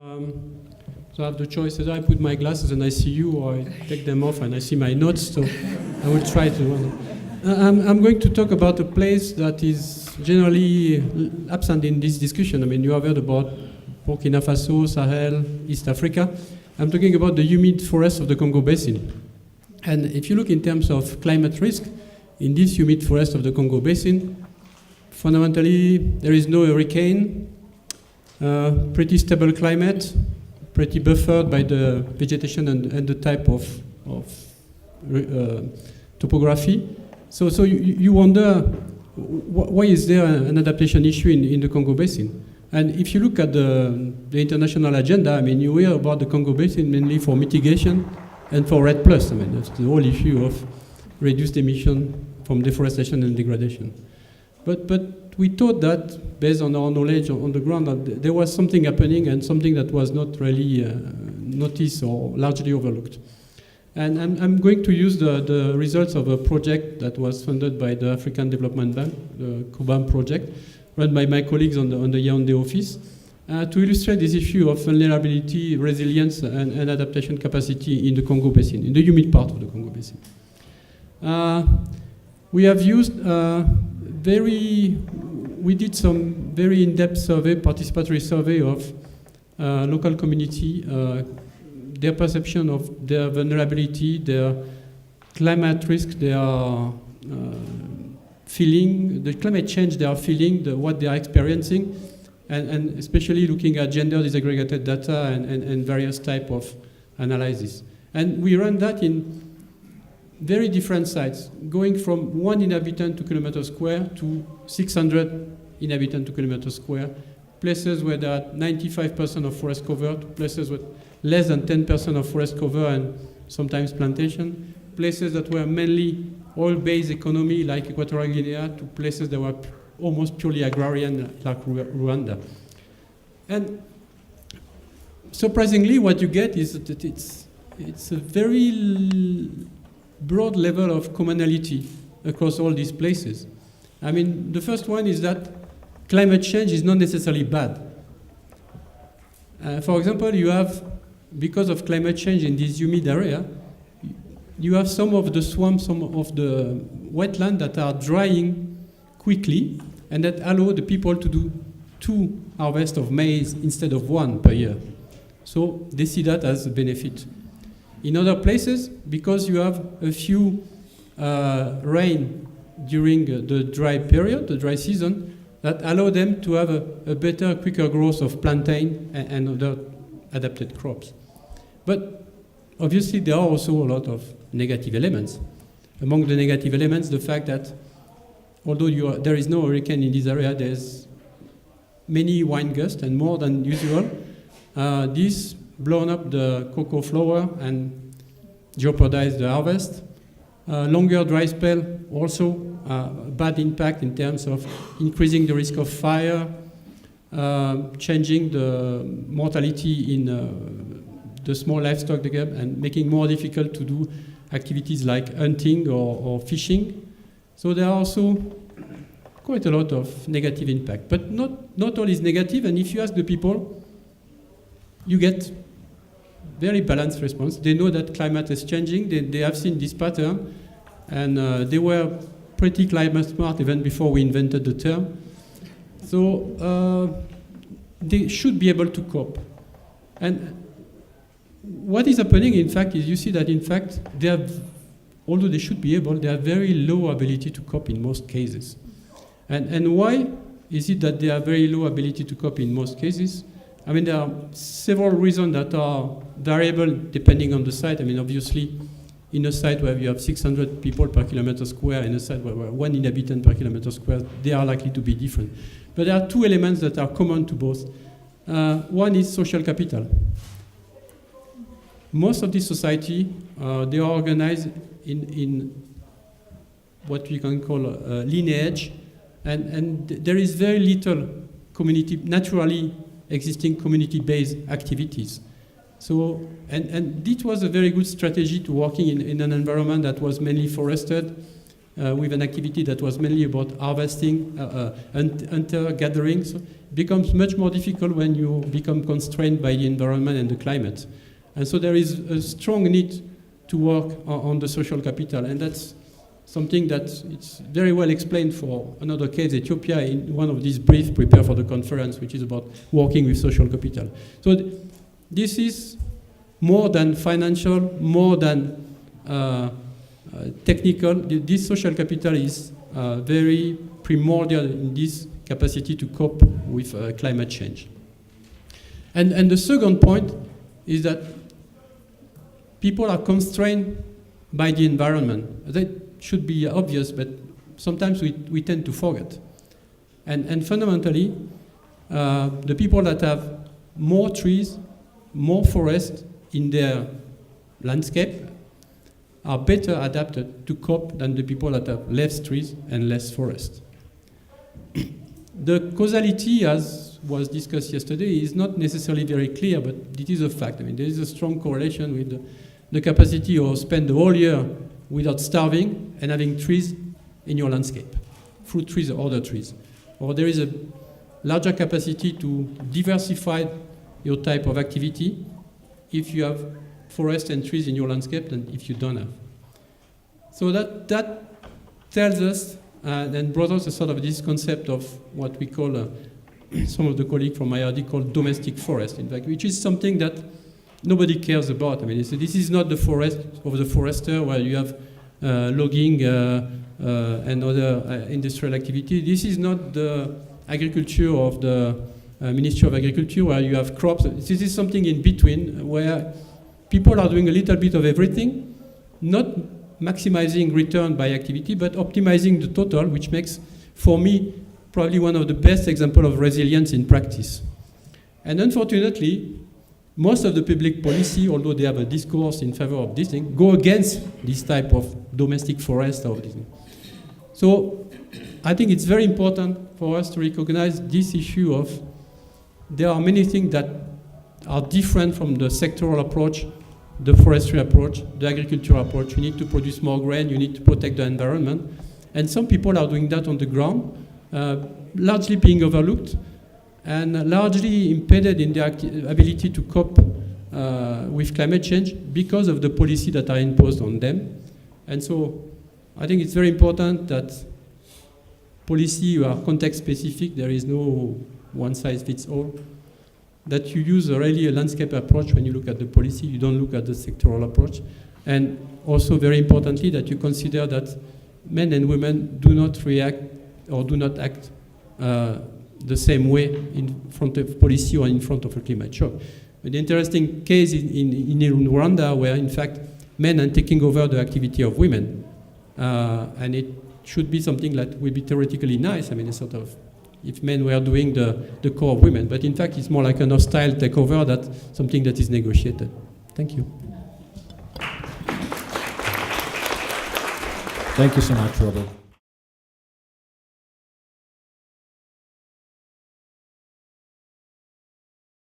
So I have the choice either I put my glasses and I see you, or I take them off and I see my notes. So I will try to. I'm going to talk about a place that is generally absent in this discussion. I mean, you have heard about Burkina Faso, Sahel, East Africa. I'm talking about the humid forests of the Congo Basin. And if you look in terms of climate risk, in this humid forest of the Congo Basin, fundamentally there is no hurricane, pretty stable climate, pretty buffered by the vegetation and the type of topography. So you wonder, why is there an adaptation issue in the Congo Basin? And if you look at the international agenda, I mean, you hear about the Congo Basin mainly for mitigation and for REDD+. I mean, that's the whole issue of reduced emission from deforestation and degradation. But we thought that, based on our knowledge on the ground, that there was something happening and something that was not really noticed or largely overlooked. And I'm going to use the results of a project that was funded by the African Development Bank, the COBAM project, run by my colleagues on the Yaoundé office, to illustrate this issue of vulnerability, resilience, and adaptation capacity in the Congo Basin, in the humid part of the Congo Basin. We have used we did some very in-depth survey, participatory survey of local community, their perception of their vulnerability, their climate risk, their feeling, the climate change they are feeling, what they are experiencing, and especially looking at gender disaggregated data and various type of analysis. And we ran that in very different sites, going from 1 inhabitant to kilometer square to 600 inhabitants to kilometer square, places where there are 95% of forest cover, to places with less than 10% of forest cover and sometimes plantation, places that were mainly oil-based economy like Equatorial Guinea, to places that were almost purely agrarian like Rwanda. And surprisingly, what you get is that it's a very broad level of commonality across all these places. I mean, the first one is that climate change is not necessarily bad. For example, you have, because of climate change in this humid area, you have some of the swamps, some of the wetlands that are drying quickly and that allow the people to do 2 harvests of maize instead of 1 per year. So they see that as a benefit. In other places, because you have a few rain during the dry period, the dry season, that allow them to have a better, quicker growth of plantain and other adapted crops. But obviously, there are also a lot of negative elements. Among the negative elements, the fact that although there is no hurricane in this area, there's many wind gusts and more than usual. This blown up the cocoa flower and jeopardized the harvest. Longer dry spell also bad impact in terms of increasing the risk of fire, changing the mortality in the small livestock they get, and making more difficult to do activities like hunting or fishing. So there are also quite a lot of negative impact. But not all is negative, and if you ask the people, you get very balanced response. They know that climate is changing, they have seen this pattern, and they were pretty climate smart even before we invented the term. So they should be able to cope. And what is happening, in fact, is you see that, in fact, although they should be able, they have very low ability to cope in most cases. And why is it that they have very low ability to cope in most cases? I mean, there are several reasons that are variable depending on the site. I mean, obviously, in a site where you have 600 people per kilometer square, in a site where 1 inhabitant per kilometer square, they are likely to be different. But there are 2 elements that are common to both. One is social capital. Most of this society, they are organized in what we can call lineage, and there is very little community, naturally existing community-based activities. So, and this was a very good strategy to working in an environment that was mainly forested, with an activity that was mainly about harvesting, hunter-gathering. So becomes much more difficult when you become constrained by the environment and the climate. And so there is a strong need to work on the social capital, and that's something that it's very well explained for another case, Ethiopia, in one of these briefs prepared for the conference, which is about working with social capital. So this is more than financial, more than technical. This social capital is very primordial in this capacity to cope with climate change. And the second point is that people are constrained by the environment. That should be obvious, but sometimes we tend to forget. And fundamentally, the people that have more trees, more forest in their landscape are better adapted to cope than the people that have less trees and less forest. The causality, as was discussed yesterday, is not necessarily very clear, but it is a fact. I mean, there is a strong correlation with the capacity to spend the whole year without starving and having trees in your landscape, fruit trees or other trees. Or there is a larger capacity to diversify your type of activity if you have forest and trees in your landscape than if you don't have. So that tells us and brought us a sort of this concept of what we call, some of the colleagues from IRD call domestic forest, in fact, which is something that nobody cares about. I mean, this is not the forest of the forester where you have logging and other industrial activity. This is not the agriculture of the Ministry of Agriculture where you have crops. This is something in between where people are doing a little bit of everything, not maximizing return by activity, but optimizing the total, which makes, for me, probably one of the best examples of resilience in practice. And unfortunately, most of the public policy, although they have a discourse in favor of this thing, go against this type of domestic forest or this thing. So I think it's very important for us to recognize this issue of there are many things that are different from the sectoral approach, the forestry approach, the agriculture approach. You need to produce more grain, you need to protect the environment. And some people are doing that on the ground, largely being overlooked and largely impeded in their ability to cope with climate change because of the policy that are imposed on them. And so I think it's very important that policy are context specific, there is no one size fits all, that you use really a landscape approach when you look at the policy, you don't look at the sectoral approach. And also very importantly that you consider that men and women do not react or do not act the same way in front of policy or in front of a climate shock. An interesting case in Rwanda where in fact men are taking over the activity of women. And it should be something that would be theoretically nice. I mean, it's sort of, if men were doing the core of women. But in fact, it's more like a hostile takeover than something that is negotiated. Thank you. Thank you so much, Robert.